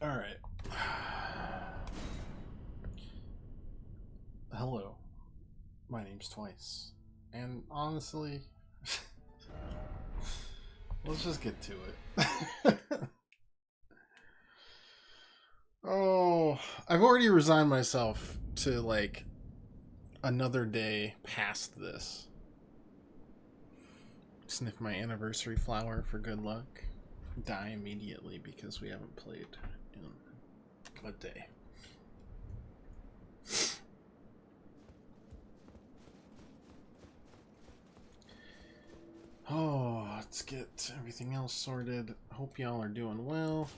Alright. Hello. My name's Twice. And honestly, let's just get to it. Oh, I've already resigned myself to, like, another day past this. Sniff my anniversary flower for good luck. Die immediately because we haven't played in a day. Oh, let's get everything else sorted. Hope y'all are doing well.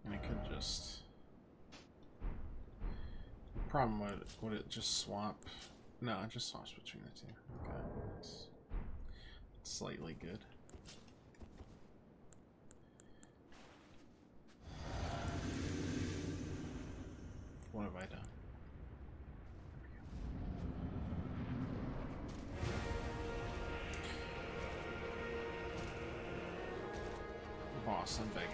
And I could just... The problem would it just swap? No, it just swaps between the two. Okay, that's slightly good. What have I done? Boss, I'm begging.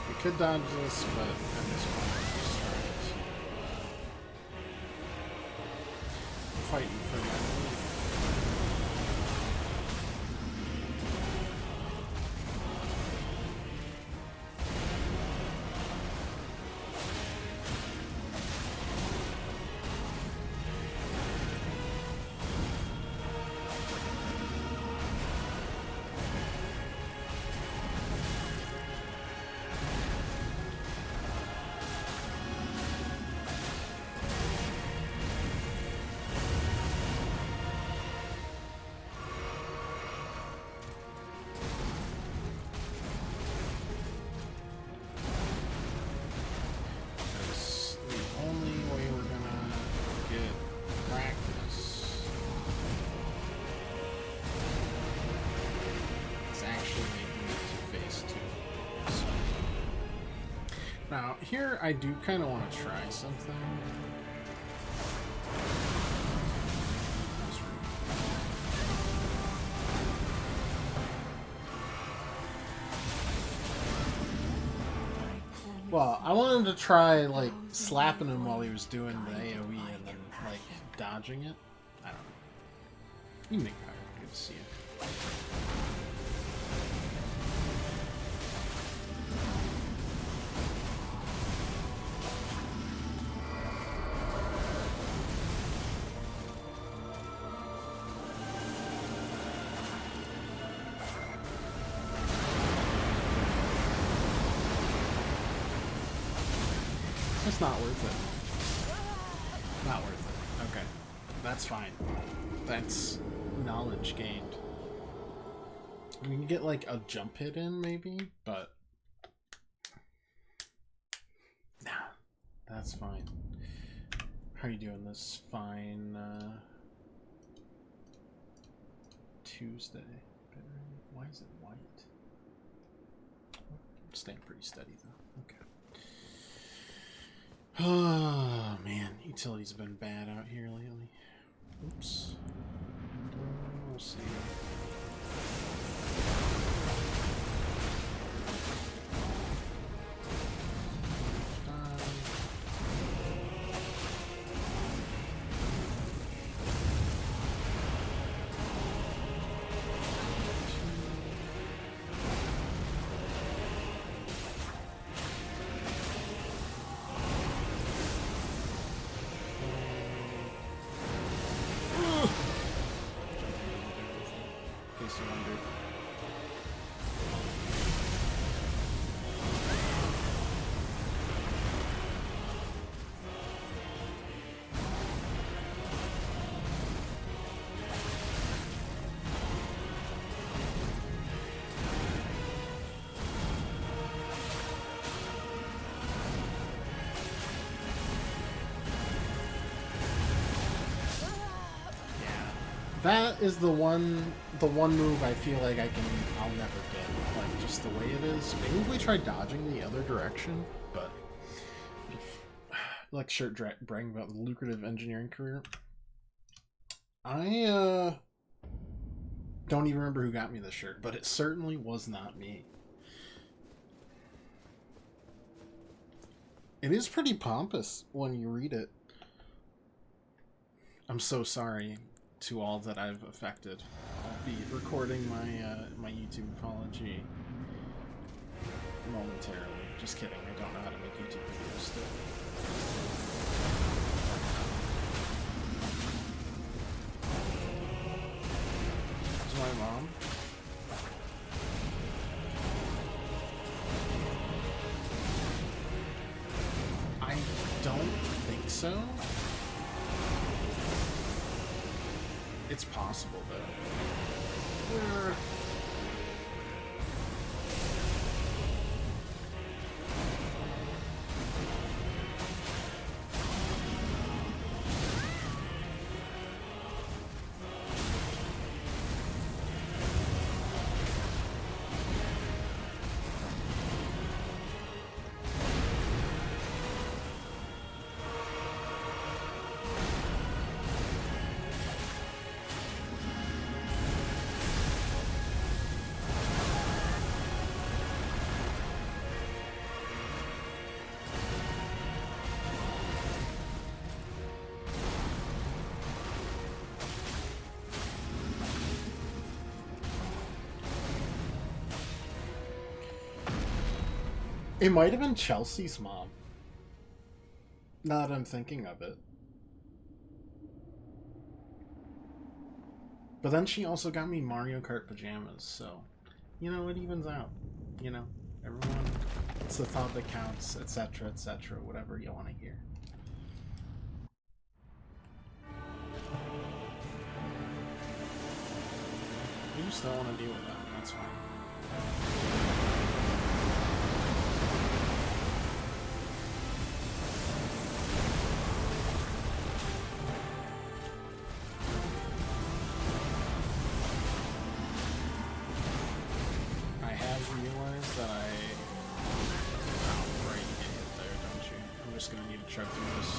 We could dodge this, but at this point, we'll just start fighting for that. Now, here I do kind of want to try something. Well, I wanted to try, like, slapping him while he was doing the AoE and then, like, dodging it. I don't know. You make power. Good to see you. It's not worth it. Not worth it. Okay. That's fine. That's knowledge gained. We can get like a jump hit in maybe, but nah, that's fine. How are you doing this fine Tuesday? Why is it white? I'm staying pretty steady though. Okay. Oh man, utilities have been bad out here lately. Oops. We'll see. That is the one move I feel like I'll never get, like, just the way it is. Maybe if we try dodging the other direction, but like shirt bragging about the lucrative engineering career. I don't even remember who got me this shirt, but it certainly was not me. It is pretty pompous when you read it. I'm so sorry to all that I've affected. I'll be recording my my YouTube apology momentarily. Just kidding, I don't know how to make YouTube videos still. Is my mom? I don't think so. It's possible, though. It might have been Chelsea's mom. Now that I'm thinking of it. But then she also got me Mario Kart pajamas, so, you know, it evens out. You know, everyone, it's the thought that counts, etc., etc., whatever you want to hear. You just don't want to deal with that, that's fine. That right, you get hit there, don't you? I'm just gonna need to chug through this.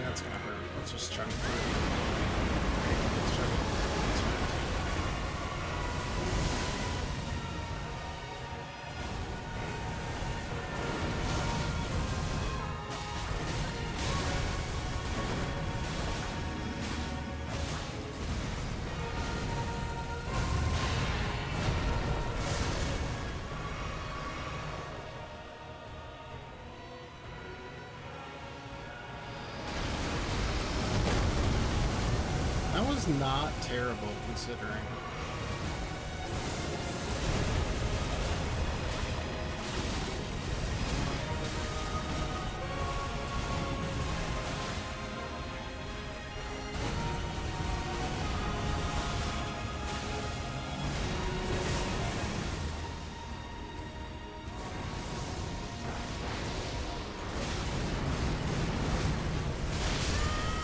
That's gonna hurt. Let's just chug through. Let's chug it. That was not terrible, considering.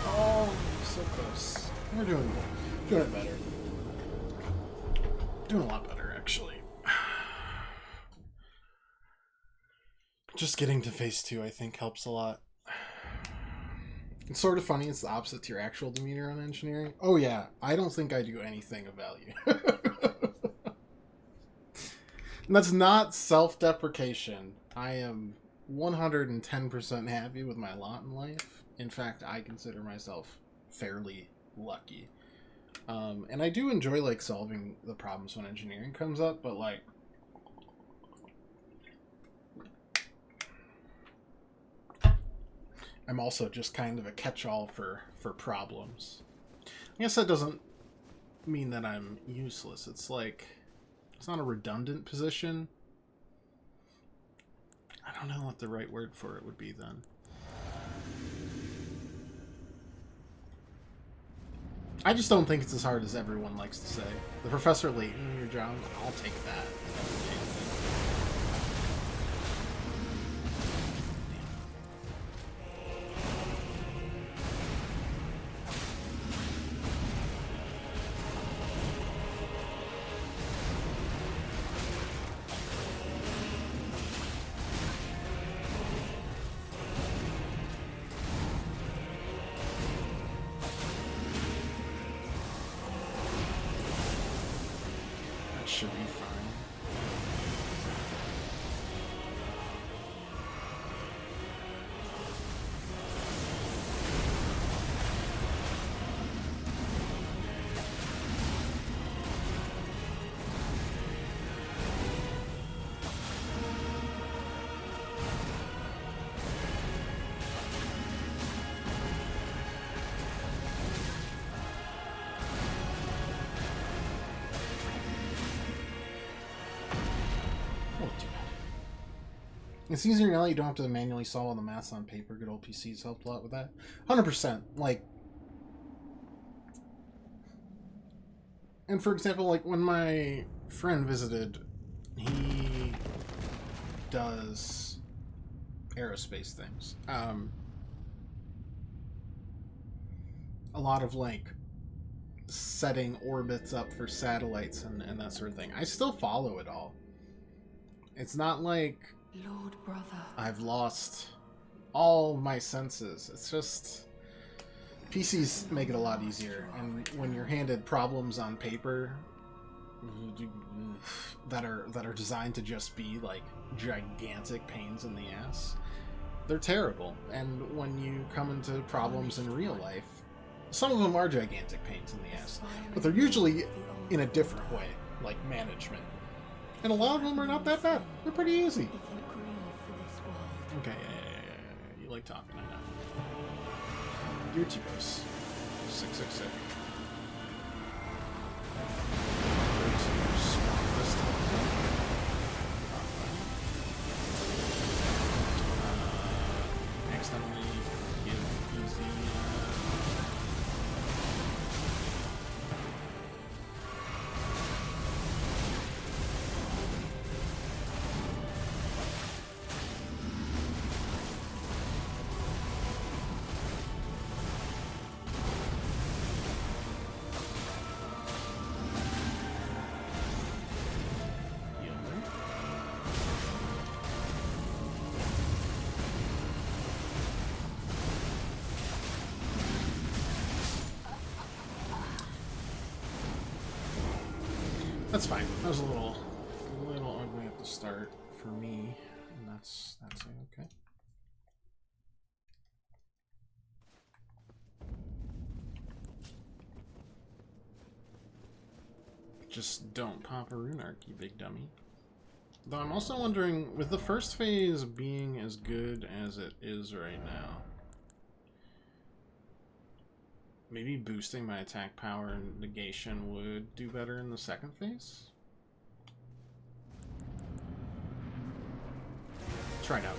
Oh, so close. We're doing it better. Doing a lot better, actually. Just getting to phase 2, I think, helps a lot. It's sort of funny, it's the opposite to your actual demeanor on engineering. Oh yeah, I don't think I do anything of value. And that's not self-deprecation. I am 110% happy with my lot in life. In fact, I consider myself fairly lucky. And I do enjoy, like, solving the problems when engineering comes up, but, like, I'm also just kind of a catch-all for problems. I guess that doesn't mean that I'm useless. It's like, it's not a redundant position. I don't know what the right word for it would be then. I just don't think it's as hard as everyone likes to say. The Professor Layton, your job, I'll take that. Should be fine. It's easier now that you don't have to manually solve all the maths on paper. Good old PCs helped a lot with that. 100%. Like, and for example, like when my friend visited, he does aerospace things. A lot of like setting orbits up for satellites and that sort of thing. I still follow it all. It's not like Lord brother, I've lost all my senses. It's just PCs make it a lot easier, and when you're handed problems on paper that are designed to just be like gigantic pains in the ass, they're terrible. And when you come into problems in real life, some of them are gigantic pains in the ass, but they're usually in a different way, like management. And a lot of them are not that bad. They're pretty easy. Okay, yeah. You like talking, I know. Your T-Bros. 666. Next time we give easy... That's fine. That was a little ugly at the start for me, and that's okay. Just don't pop a rune arc, you big dummy. Though I'm also wondering, with the first phase being as good as it is right now, maybe boosting my attack power and negation would do better in the second phase? Try it out.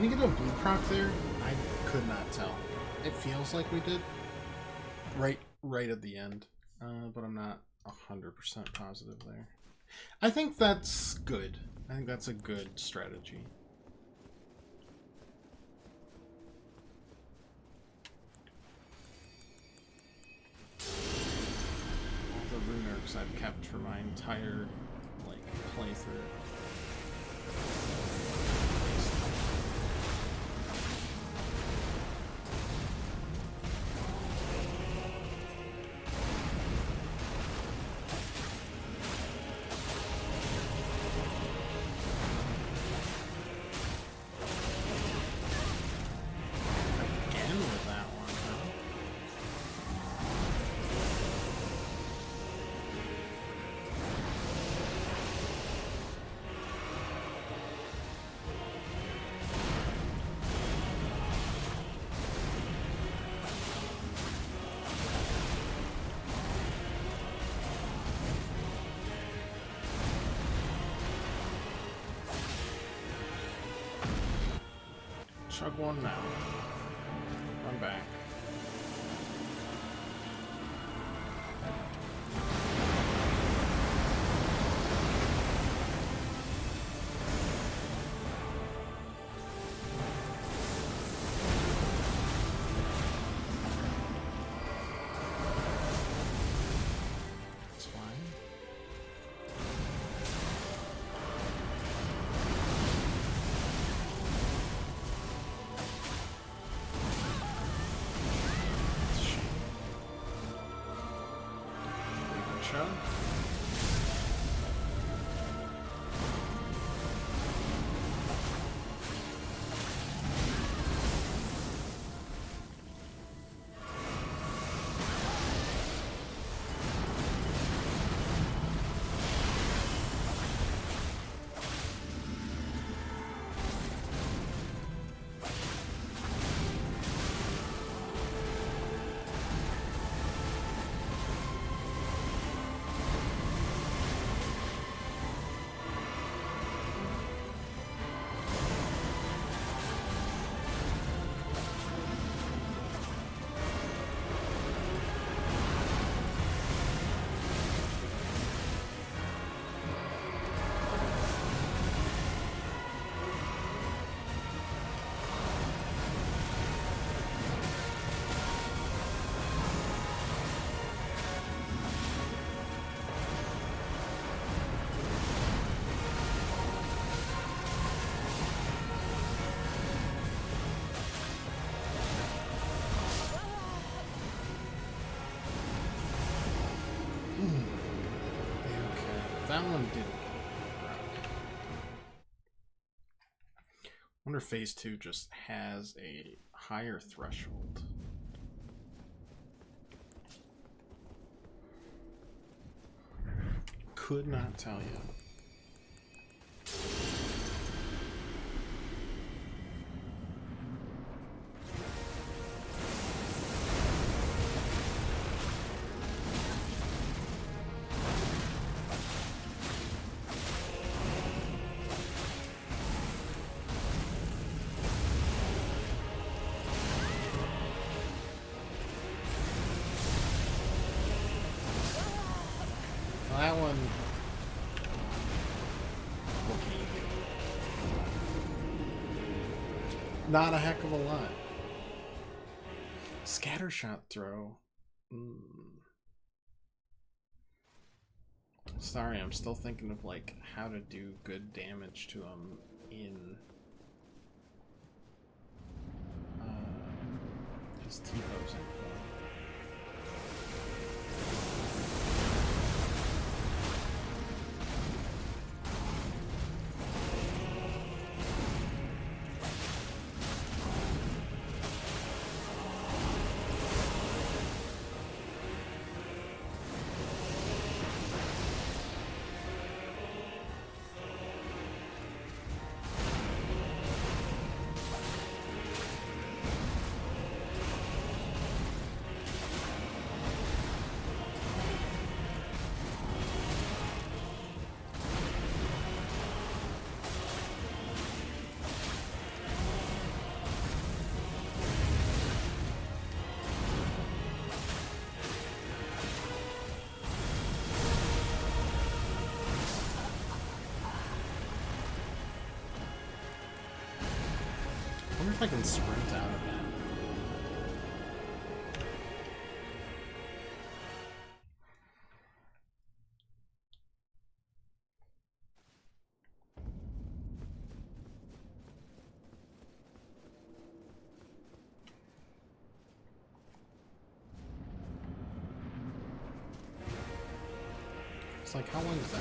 we get a blue proc there? I could not tell. It feels like we did. Right at the end. But I'm not 100% positive there. I think that's good. I think that's a good strategy. All the rune herbs I've kept for my entire, like, playthrough. Chug one now. I'm back. That's fine. Show. That one didn't. I wonder if phase 2 just has a higher threshold. Could not tell you. That one. Okay. Not a heck of a lot. Scattershot throw. Sorry, I'm still thinking of like how to do good damage to him in his T-pose info. if I can sprint out of that. It's like, how long is that?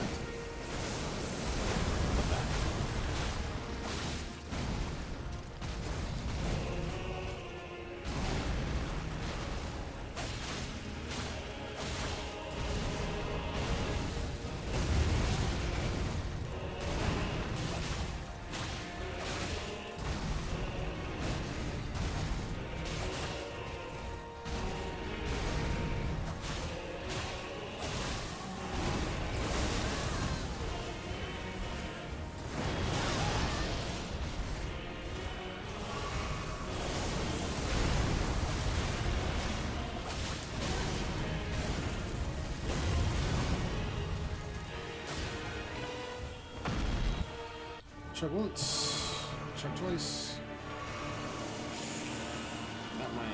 Chug once, chug twice. Not my aim.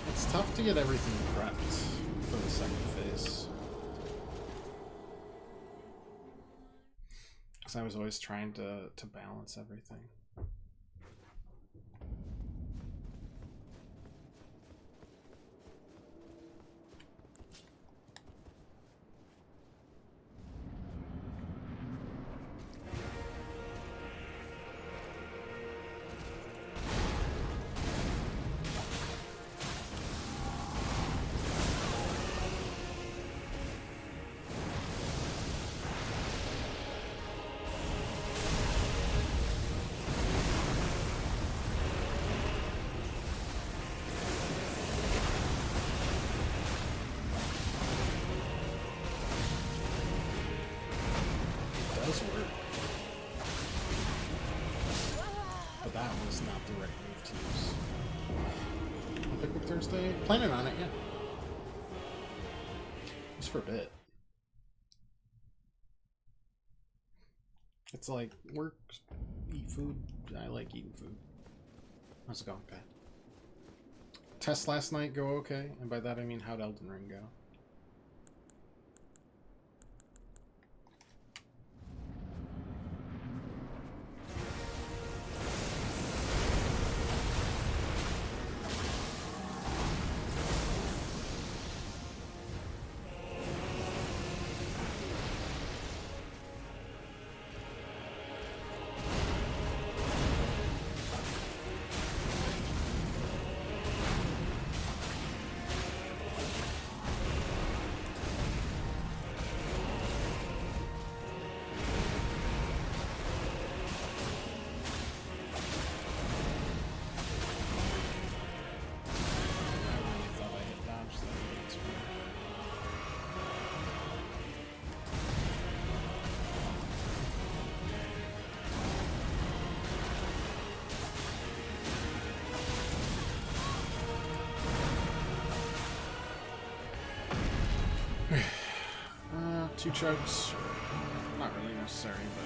It's tough to get everything prepped for the second phase. Because I was always trying to balance everything. Work. But that was not the right move to use. Picnic Thursday? Planning on it, yeah. Just for a bit. It's like, work, eat food. I like eating food. How's it going? Okay. Test last night go okay? And by that I mean, how'd Elden Ring go? Two chugs, not really necessary, but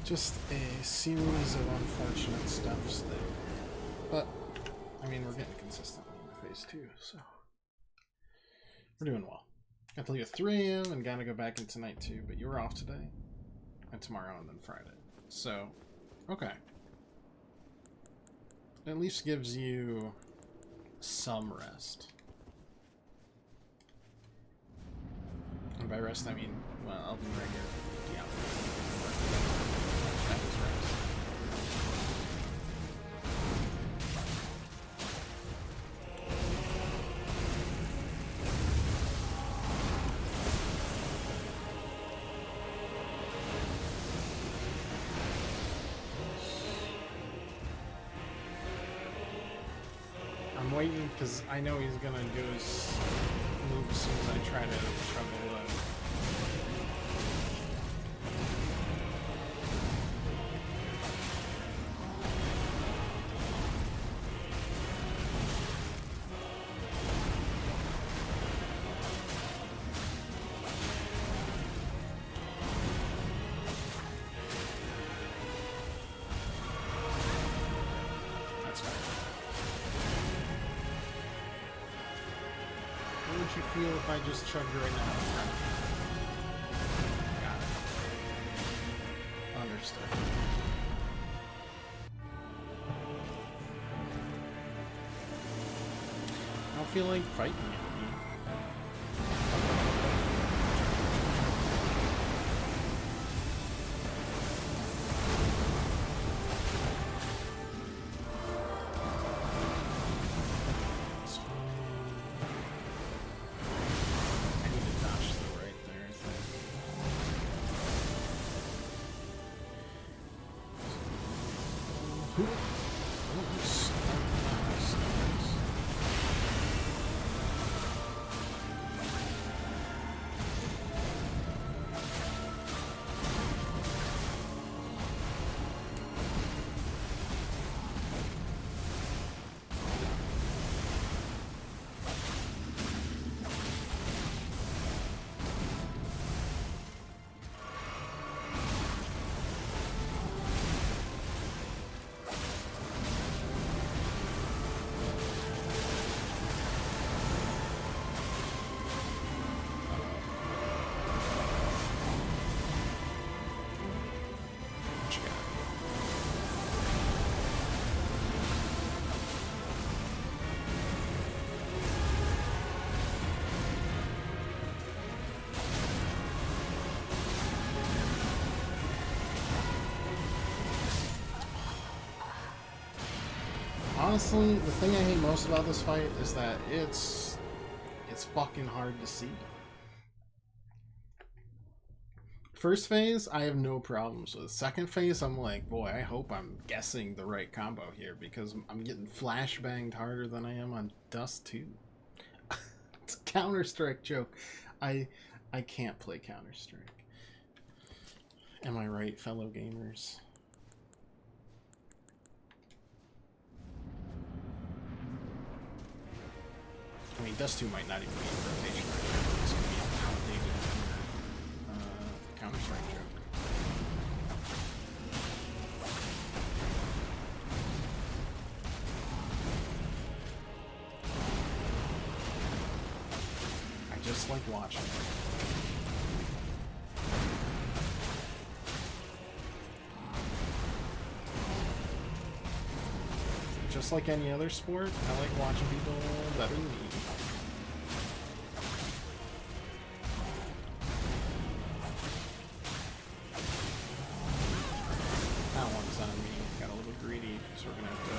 Just a series of unfortunate steps there. But, I mean, we're getting consistently in phase 2, so we're doing well. Got to leave at 3 AM and gotta go back in tonight too, but you were off today, and tomorrow, and then Friday. So, okay. At least gives you some rest. And by rest, I mean, well, Elden Ring or Diablo. That was rest. I'm waiting because I know he's gonna do his move as soon as I try to trouble you feel if I just chugged right now? Got it. Understood. I don't feel like fighting it. Honestly, the thing I hate most about this fight is that it's fucking hard to see. First phase, I have no problems with. Second phase, I'm like, boy, I hope I'm guessing the right combo here because I'm getting flashbanged harder than I am on Dust 2. It's a Counter-Strike joke. I can't play Counter-Strike. Am I right, fellow gamers? I mean, Dust 2 might not even be in rotation right now. It's going to be an outdated Counter-Strike joke. I just like watching it. Just like any other sport, I like watching people better than me. That one's on me. Got a little greedy, so we're gonna have to...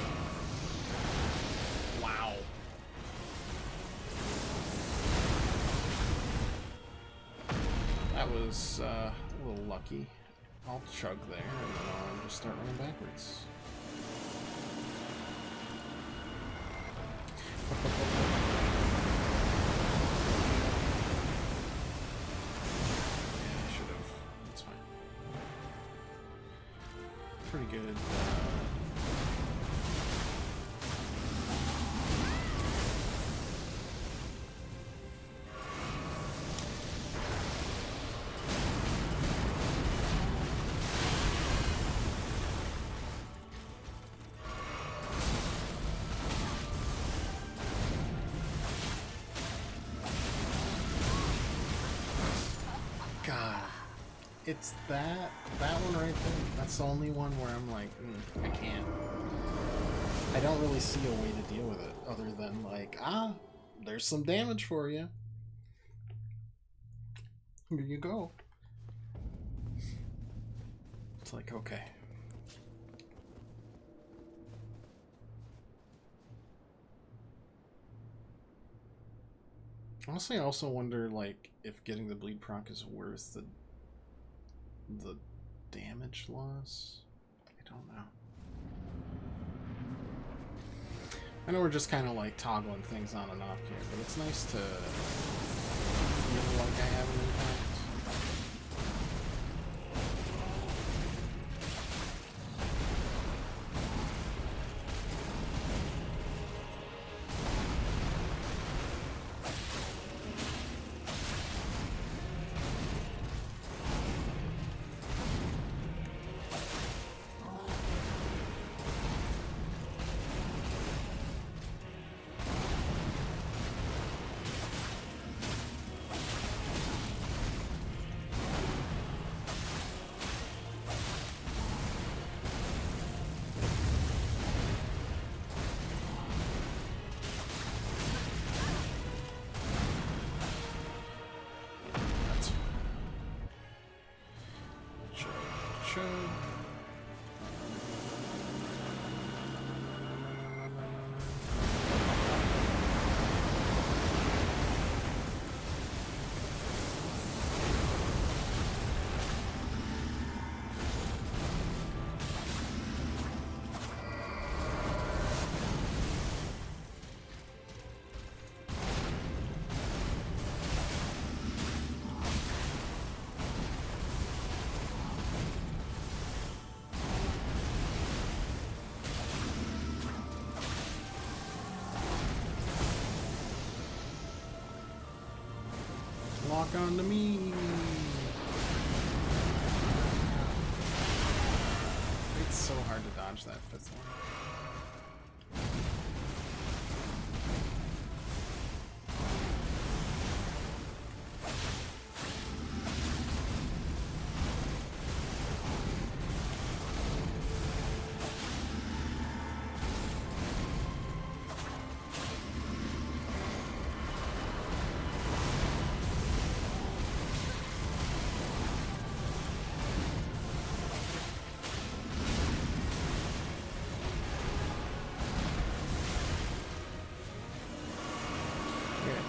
Wow. That was a little lucky. I'll chug there, and then I'll just start running backwards. Yeah, I should have. That's fine. Pretty good. God. It's that one right there. That's the only one where I'm like, I can't. I don't really see a way to deal with it other than like, there's some damage for you. Here you go. It's like, okay. Honestly, I also wonder, like, if getting the bleed proc is worth the damage loss. I don't know. I know we're just kind of like toggling things on and off here, but it's nice to feel like I have an impact. Lock on to me. It's so hard to dodge that fifth one.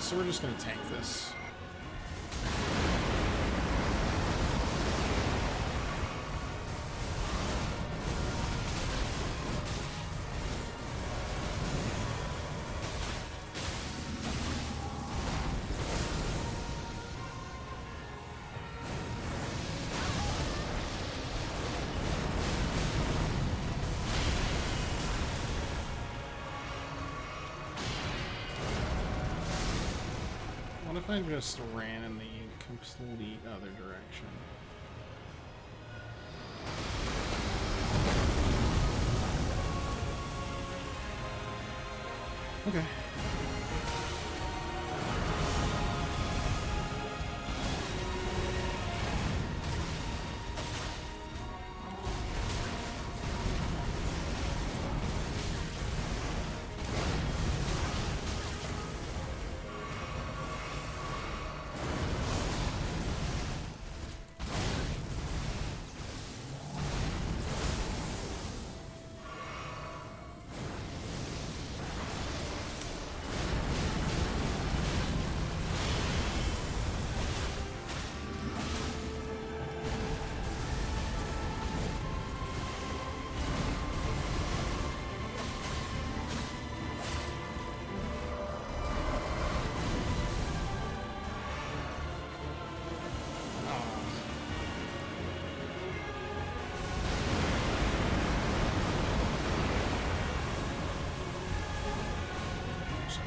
So we're just gonna tank this. What if I just ran in the complete other direction? Okay.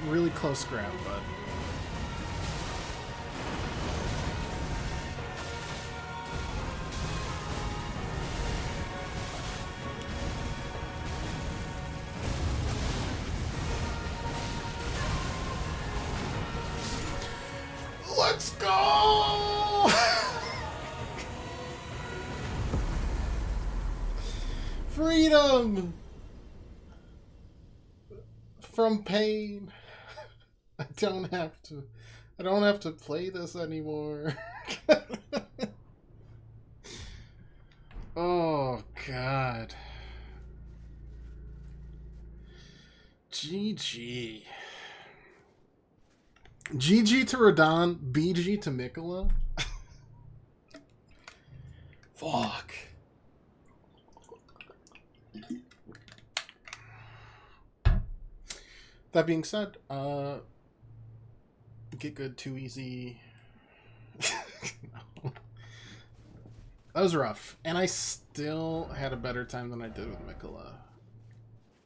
Really close grab, bud. Let's go! Freedom from pain. I don't have to play this anymore. Oh god. GG. GG to Radon, BG to Mikola. Fuck. That being said, get good too easy. No. That was rough. And I still had a better time than I did with Mikola.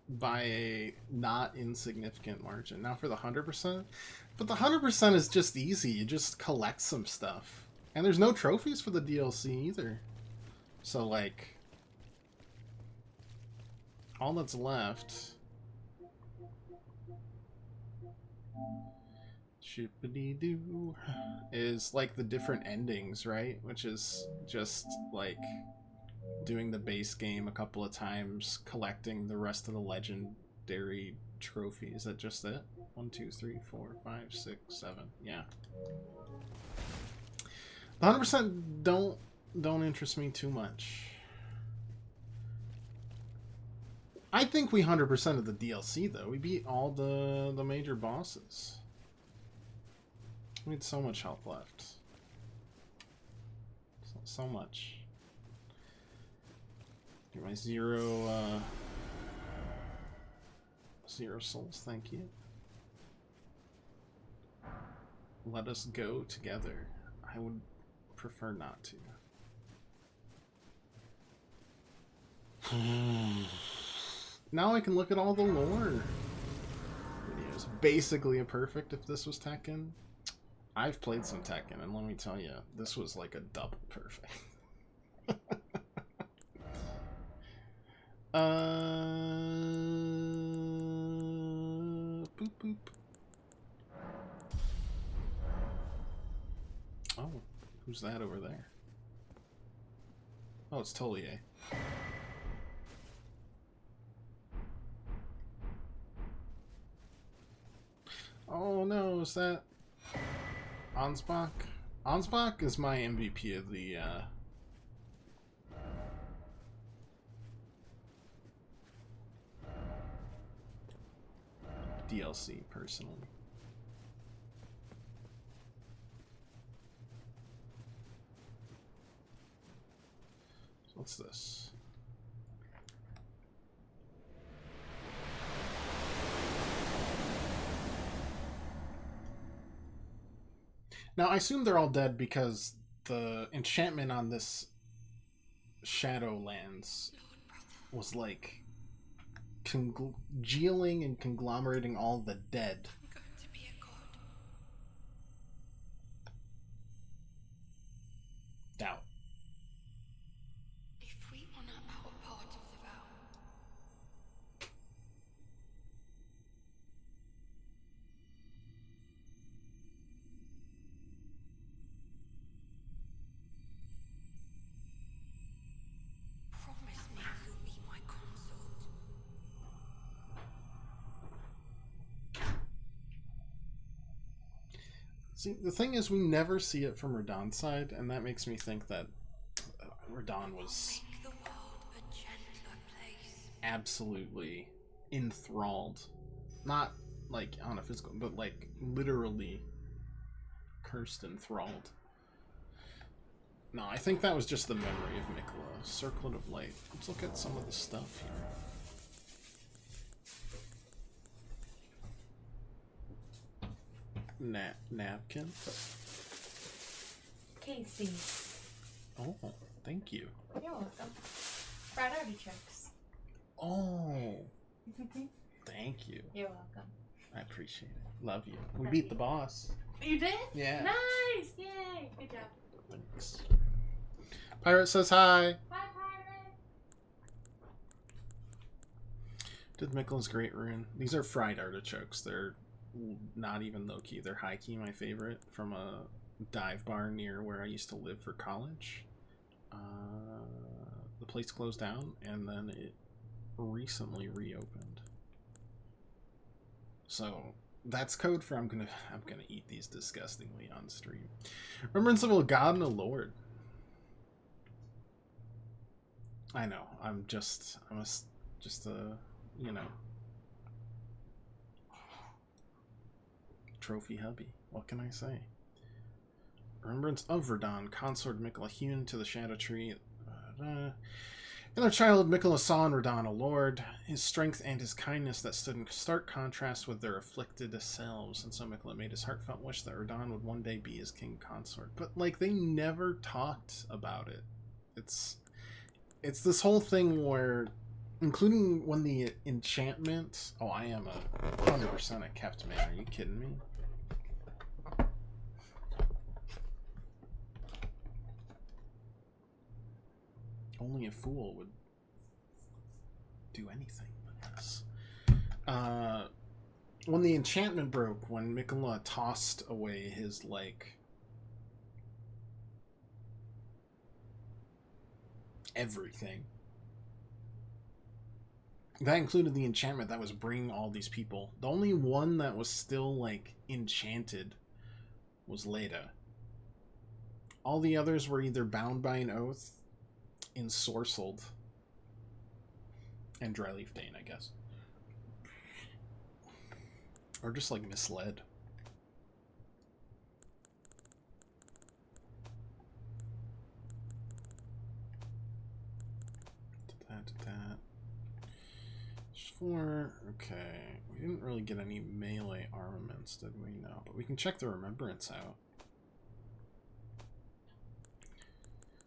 By a not insignificant margin. Now for the 100%. But the 100% is just easy. You just collect some stuff. And there's no trophies for the DLC either. So, like, all that's left... Shippity-doo is like the different endings, right? Which is just like doing the base game a couple of times, collecting the rest of the legendary trophies. Is that just it? 1, 2, 3, 4, 5, 6, 7. Yeah. The 100% don't interest me too much. I think we 100% of the DLC though. We beat all the major bosses. We had so much health left. So much. Get my zero souls, thank you. Let us go together. I would prefer not to. Now I can look at all the lore videos. Basically a perfect if this was Tekken. I've played some Tekken, and let me tell you, this was like a double perfect. Boop boop. Oh, who's that over there? Oh, it's Tolier. Oh no, is that Ansbach? Ansbach is my MVP of the DLC, personally. So what's this? Now, I assume they're all dead because the enchantment on this Shadowlands was like congealing and conglomerating all the dead. I'm going to be a god. Doubt. If we honor our part of the vow, promise me you'll be my consort. See, the thing is, we never see it from Radon's side, and that makes me think that Radon was Make the world a gentler place. absolutely enthralled. Not like on a physical, but like literally cursed, enthralled. No, I think that was just the memory of Mikola. Circlet of Light. Let's look at some of the stuff here. Napkin. Casey. Oh, thank you. You're welcome. Fried artichokes. Oh, thank you. You're welcome. I appreciate it. Love you. We beat the boss. You did? Yeah. Nice! Yay! Good job. Thanks. Pirate says hi. Hi, Pirate! Did Mikola's Great Rune. These are fried artichokes. They're not even low key. They're high key, my favorite, from a dive bar near where I used to live for college. The place closed down, and then it recently reopened. So that's code for I'm gonna eat these disgustingly on stream. Remembrance of a God and a Lord. I know. I'm a you know, trophy hubby. What can I say? Remembrance of Verdun, consort Mikola hewn to the Shadow Tree. In their childhood, Mikola saw in Verdun a lord, his strength and his kindness that stood in stark contrast with their afflicted selves, and so Mikola made his heartfelt wish that Verdun would one day be his king consort. But, like, they never talked about it. It's this whole thing where, including when the enchantment... Oh, I am 100% a kept man. Are you kidding me? Only a fool would do anything like this. When the enchantment broke, when Mikola tossed away his, like, everything, that included the enchantment that was bringing all these people. The only one that was still, like, enchanted was Leda. All the others were either bound by an oath, ensorcelled, and Dryleaf Dane, I guess. Or just, like, misled. Did that. 4. Okay. We didn't really get any melee armaments, did we? No. But we can check the remembrance out.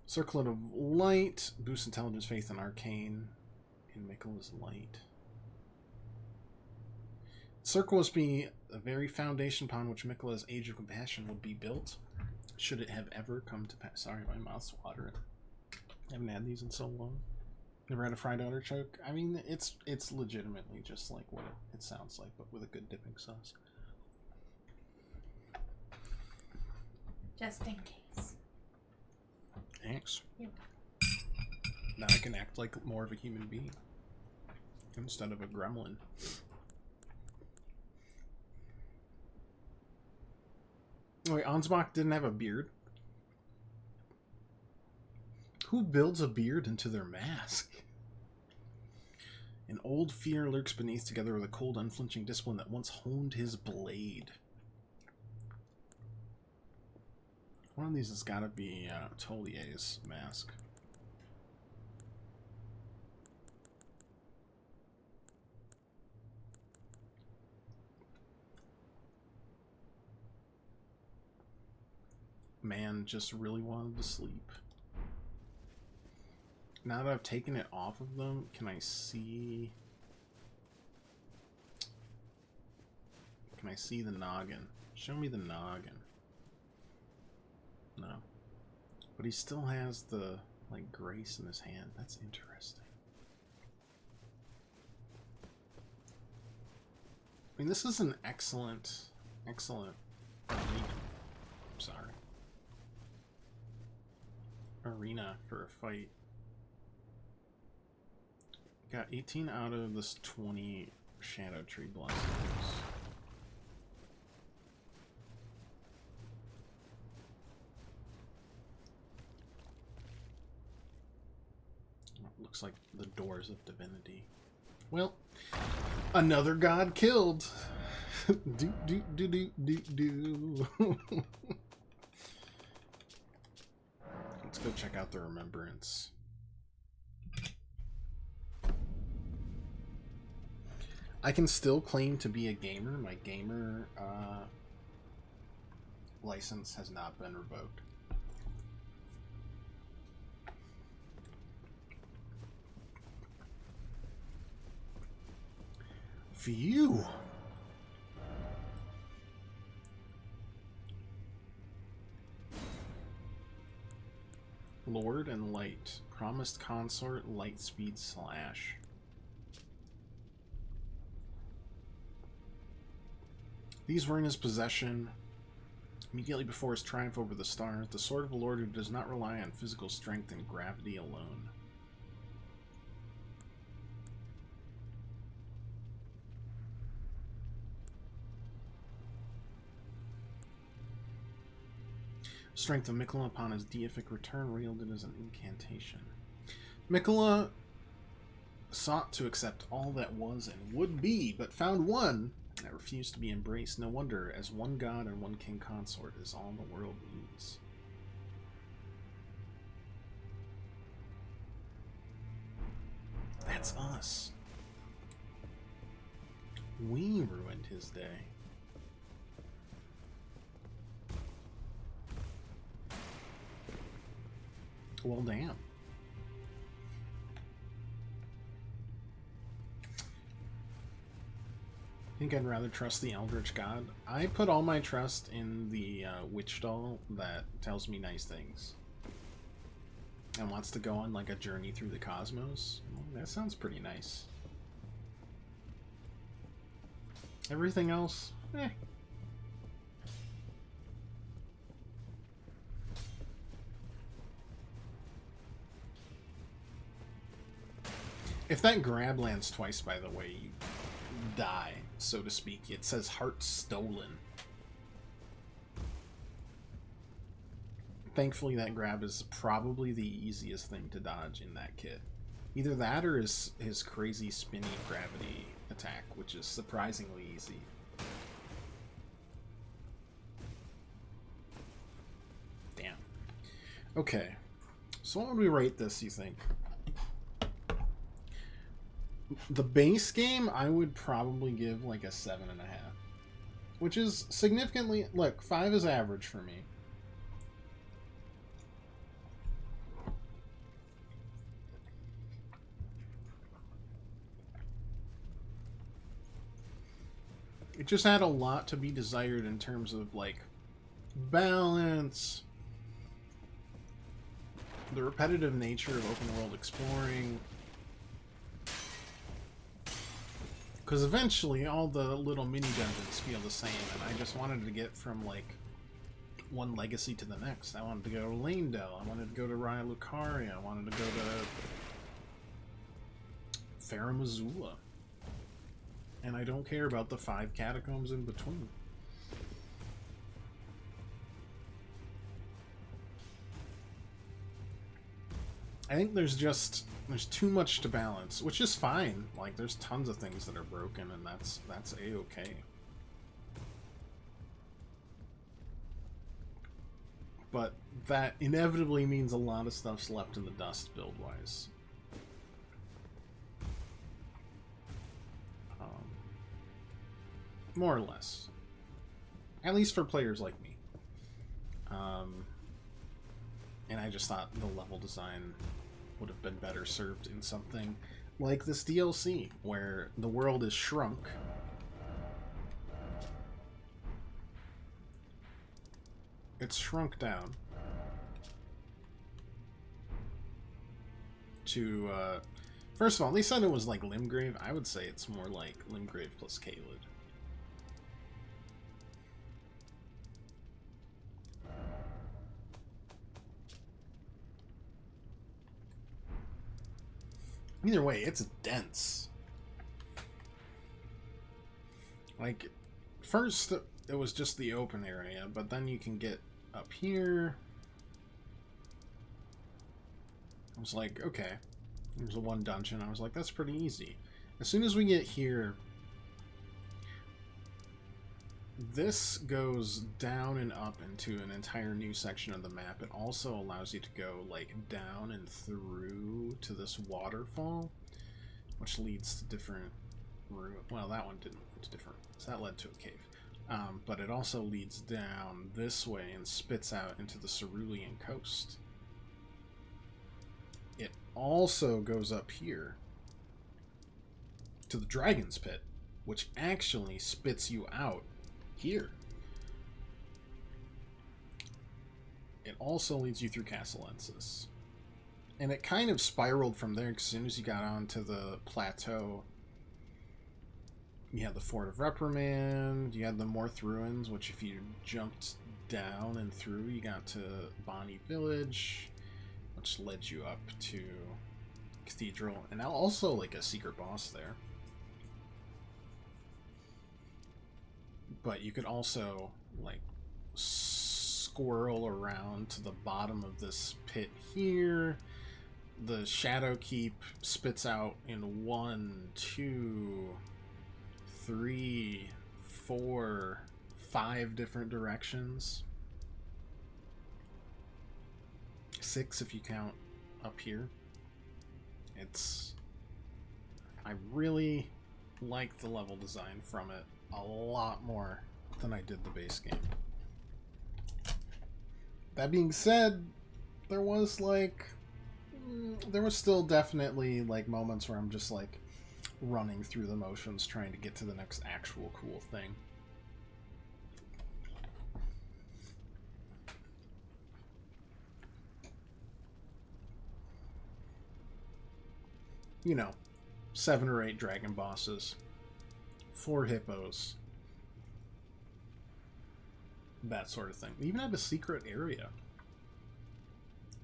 Circlet of Light. Boost intelligence, faith, and arcane. In Mikola's Light. Circle must be the very foundation upon which Mikola's Age of Compassion would be built, should it have ever come to pass. Sorry, my mouth's watering. I haven't had these in so long. Never had a fried artichoke. I mean, it's legitimately just like what it sounds like, but with a good dipping sauce. Just in case. Thanks. Yep. Now I can act like more of a human being instead of a gremlin. Wait, Ansbach didn't have a beard? Who builds a beard into their mask? An old fear lurks beneath, together with a cold, unflinching discipline that once honed his blade. One of these has got to be Tolier's mask. Man just really wanted to sleep. Now that I've taken it off of them, can I see... Can I see the noggin? Show me the noggin. No. But he still has the, like, grace in his hand. That's interesting. I mean, this is an excellent arena. I'm sorry. Arena for a fight. Got 18 out of this 20 Shadow Tree blessings. Looks like the doors of divinity. Well, another god killed. do do do do do do. Let's go check out the remembrance. I can still claim to be a gamer. My gamer license has not been revoked. Phew. Lord and Light. Promised Consort, Light Speed Slash. These were in his possession immediately before his triumph over the stars, the sword of a lord who does not rely on physical strength and gravity alone. Strength of Mikola upon his deific return wielded as an incantation. Mikola sought to accept all that was and would be, but found one that refused to be embraced. No wonder, as one god and one king consort is all the world needs. That's us. We ruined his day. Well, damn. I think I'd rather trust the Eldritch God. I put all my trust in the witch doll that tells me nice things. And wants to go on like a journey through the cosmos. Well, that sounds pretty nice. Everything else, eh. If that grab lands twice, by the way, you die, so to speak. It says heart stolen. Thankfully, that grab is probably the easiest thing to dodge in that kit. Either that or his crazy spinny gravity attack, which is surprisingly easy. Damn. Okay. So what would we rate this, you think? The base game, I would probably give like a 7.5. Which is significantly... Look, 5 is average for me. It just had a lot to be desired in terms of, like, balance, the repetitive nature of open world exploring. Because eventually all the little mini dungeons feel the same, and I just wanted to get from, like, one legacy to the next. I wanted to go to Lanedell, I wanted to go to Raya Lucaria, I wanted to go to Farum Azula. And I don't care about the 5 catacombs in between. I think there's too much to balance, which is fine. Like, there's tons of things that are broken, and that's a-okay. But that inevitably means a lot of stuff's left in the dust build-wise. More or less. At least for players like me. And I just thought the level design would have been better served in something like this DLC, where the world is shrunk. It's shrunk down to, first of all, they said it was like Limgrave. I would say it's more like Limgrave plus Caelid. Either way, it's dense. Like, first it was just the open area, but then you can get up here. I was like, okay, there's a one dungeon. I was like, that's pretty easy. As soon as we get here, this goes down and up into an entire new section of the map. It also allows you to go, like, down and through to this waterfall, which leads to different route. Well, that one didn't lead to different. So that led to a cave. But it also leads down this way and spits out into the Cerulean coast. It also goes up here to the Dragon's Pit, which actually spits you out here. It also leads you through Castellensis. And it kind of spiraled from there, 'cause as soon as you got onto the plateau, you had the Fort of Reprimand, you had the Morth Ruins, which if you jumped down and through, you got to Bonnie Village, which led you up to Cathedral, and also like a secret boss there. But you could also, like, squirrel around to the bottom of this pit here. The Shadow Keep spits out in 1, 2, 3, 4, 5 different directions. 6 if you count up here. I really like the level design from it a lot more than I did the base game. That being said, there was still definitely like moments where I'm just like running through the motions trying to get to the next actual cool thing. You know, 7 or 8 dragon bosses, 4 hippos, that sort of thing. We even had a secret area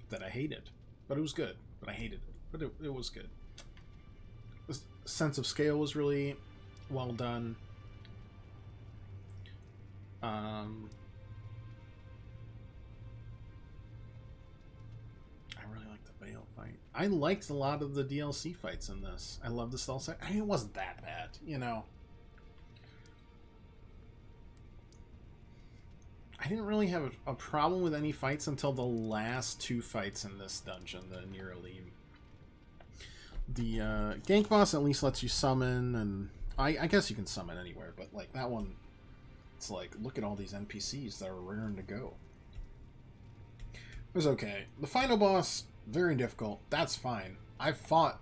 that I hated, but it was good. But I hated it, but it was good. The sense of scale was really well done. I really liked the Veil fight. I liked a lot of the DLC fights in this. I love the stealth side. I mean, it wasn't that bad, you know. I didn't really have a problem with any fights until the last 2 fights in this dungeon, the Near Elim. The gank boss at least lets you summon, and I guess you can summon anywhere, but like that one, it's like, look at all these NPCs that are raring to go. It was okay. The final boss, very difficult. That's fine. I've fought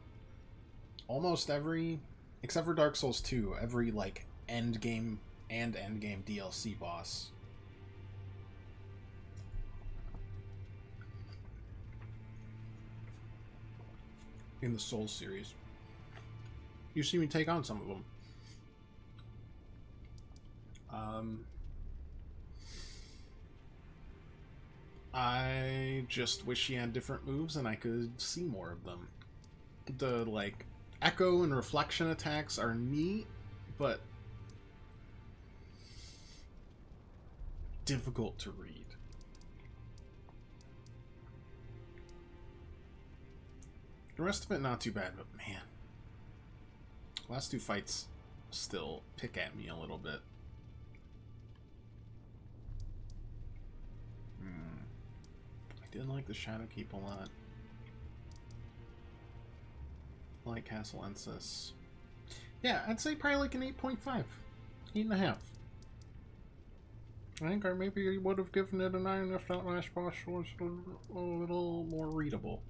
almost every, except for Dark Souls 2, every like endgame and endgame DLC boss. In the Souls series. You see me take on some of them. I just wish he had different moves and I could see more of them. The like echo and reflection attacks are neat, but difficult to read. The rest of it not too bad, but man, last 2 fights still pick at me a little bit. I did like the Shadow Keep a lot. I like Castle Ensis. Yeah, I'd say probably like an 8.5. 8.5. I think I maybe would have given it a 9 if that last boss was a little more readable.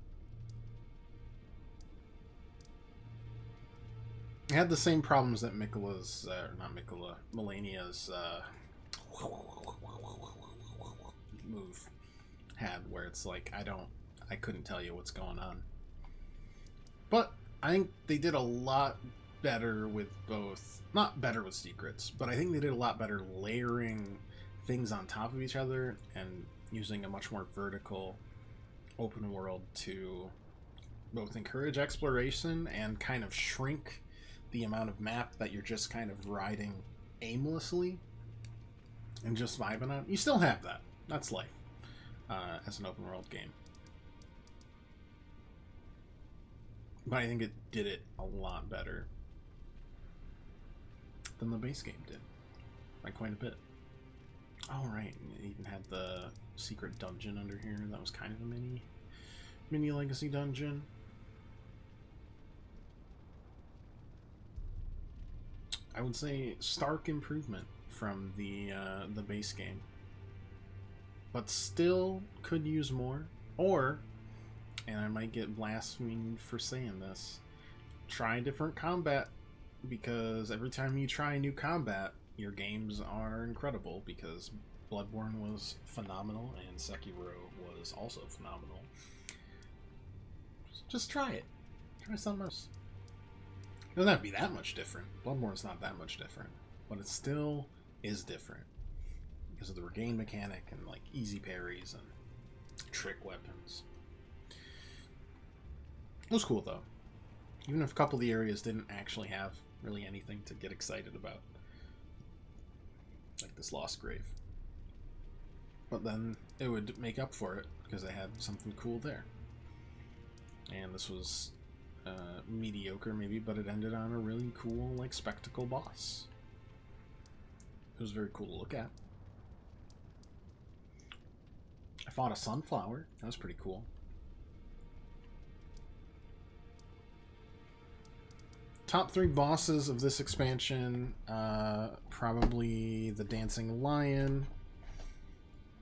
I had the same problems that Miquella's, not Miquella, Melania's move had, where it's like, I couldn't tell you what's going on. But I think they did a lot better with both, not better with secrets, but I think they did a lot better layering things on top of each other and using a much more vertical open world to both encourage exploration and kind of shrink the amount of map that you're just kind of riding aimlessly and just vibing on. You still have that. That's life as an open world game. But I think it did it a lot better than the base game did. By quite a bit. Oh, right. It even had the secret dungeon under here. That was kind of a mini legacy dungeon. I would say stark improvement from the base game, but still could use more. Or, and I might get blasphemed for saying this, try different combat, because every time you try new combat, your games are incredible, because Bloodborne was phenomenal and Sekiro was also phenomenal. Just try it. Try something else. It doesn't have to be that much different. Bloodborne's not that much different, but it still is different because of the regain mechanic and like easy parries and trick weapons. It was cool though, even if a couple of the areas didn't actually have really anything to get excited about, like this Lost Grave. But then it would make up for it because they had something cool there. And this was mediocre maybe, but it ended on a really cool like spectacle boss. It was very cool to look at. I fought a sunflower. That was pretty cool. Top 3 bosses of this expansion, probably the Dancing Lion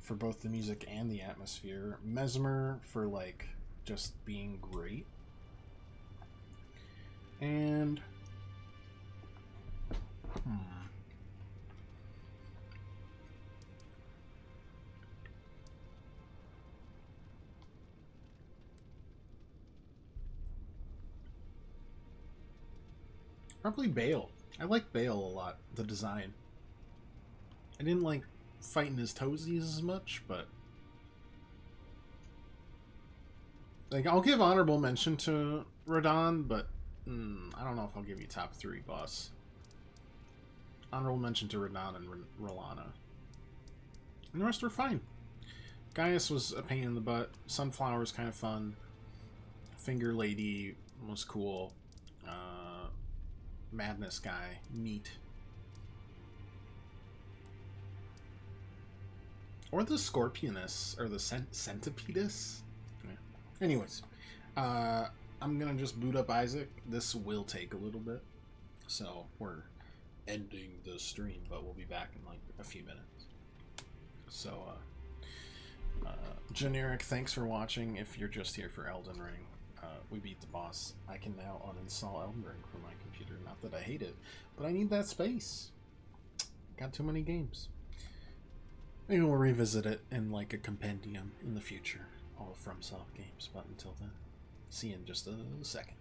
for both the music and the atmosphere. Mesmer for like just being great. And probably Bale. I like Bale a lot, the design. I didn't like fighting his toesies as much, but like I'll give honorable mention to Radon, but I don't know if I'll give you top 3 boss. Honorable mention to Radon and Rolana. And the rest were fine. Gaius was a pain in the butt. Sunflower's kind of fun. Finger Lady was cool. Madness guy, neat. Or the Scorpionus, or the Centipedus. Yeah. Anyways, I'm gonna just boot up Isaac. This will take a little bit, so we're ending the stream, but we'll be back in like a few minutes. So, generic, thanks for watching. If you're just here for Elden Ring, we beat the boss. I can now uninstall Elden Ring from my computer. Not that I hate it, but I need that space. Got too many games. Maybe we'll revisit it in like a compendium in the future. All of FromSoft games. But until then, see you in just a second.